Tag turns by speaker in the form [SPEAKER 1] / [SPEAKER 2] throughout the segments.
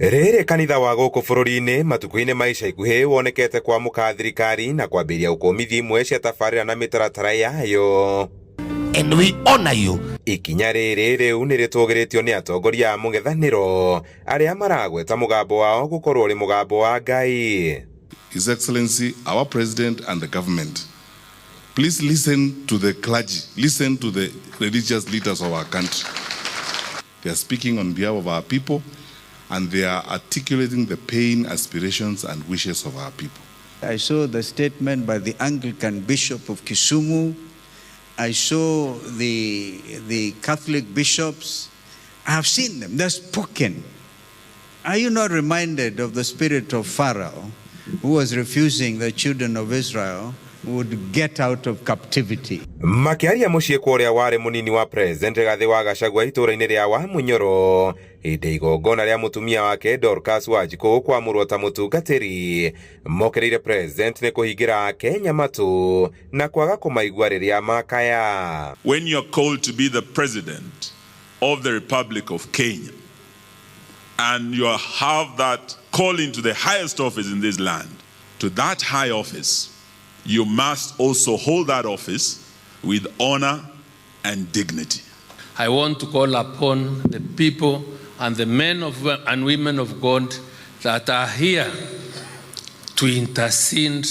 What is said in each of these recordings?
[SPEAKER 1] Rĩrĩ kanitha wa gũkũ bũrũri-inĩ matukũ-inĩ ma ica ikuhĩ wonekete kwamũka thirikari na kwambĩrĩria ũkũmithia imwe cia tabarĩra na mĩtaratara yayo.
[SPEAKER 2] And we honor you.
[SPEAKER 1] Ikinya rĩrĩ rĩu nĩ rĩtũgĩrĩtio nĩ atongoria a mũng'ethanĩro arĩa maragweta mũgambo wao gũkorwo ũrĩ mũgambo wa Ngai.
[SPEAKER 3] His Excellency, our President and the government, please listen to the clergy, listen to the religious leaders of our country. They are speaking on behalf of our people, and they are articulating the pain, aspirations, and wishes of our people.
[SPEAKER 4] I saw the statement by the Anglican Bishop of Kisumu. I saw the Catholic bishops. I have seen them. They're spoken. Are you not reminded of the spirit of Pharaoh, who was refusing the children of Israel would get out of captivity?
[SPEAKER 1] Makiaria muciĩ kũrĩa warĩ mũnini wa President Rigathi Gachagua itũũra-inĩ rĩa wamunyoro hĩndĩ igongona rĩa mũtumia wake Dorcas Wanjikũ kwamũrwo ta mũtungatĩri, mokereire President nĩ kũhingĩra Kenya matũ na kwaga kũmaigua rĩrĩa makaya.
[SPEAKER 5] When you are called to be the President of the Republic of Kenya and you have that calling to the highest office in this land, to that high office, you must also hold that office with honor and dignity.
[SPEAKER 6] I want to call upon the people and the men and women of God that are here to intercede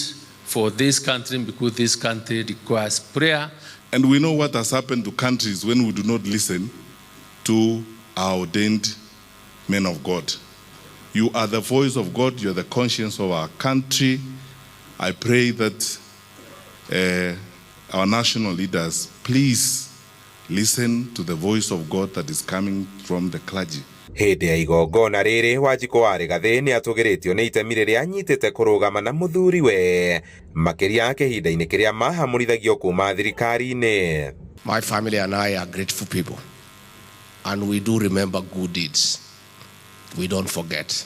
[SPEAKER 6] for this country, because this country requires prayer.
[SPEAKER 3] And we know what has happened to countries when we do not listen to our ordained men of God. You are the voice of God, you are the conscience of our country. I pray that our national leaders, please listen to the voice of God that is coming from the clergy.
[SPEAKER 1] Hĩndĩ ya igongona rĩrĩ Wanjikũ wa Rigathi nĩ atũgĩrĩtio nĩ itemi rĩrĩa anyitĩte kũrũgama na mũthuriwe makĩria kĩhinda-inĩ kĩrĩa mahamũrithagio kuma thirikari-inĩ.
[SPEAKER 2] My family and I are grateful people, and we do remember good deeds. We don't forget.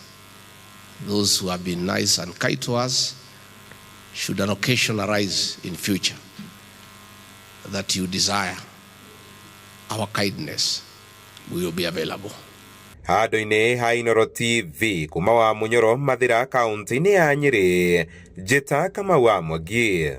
[SPEAKER 2] Those who have been nice and kind to us, should an occasion arise in future that you desire our kindness, we will be available.
[SPEAKER 1] Handũ-inĩ ha Inooro TV kuma wamunyoro Mathira kaunti-inĩ ya Nyeri, njĩta Kamau wa Mwangi.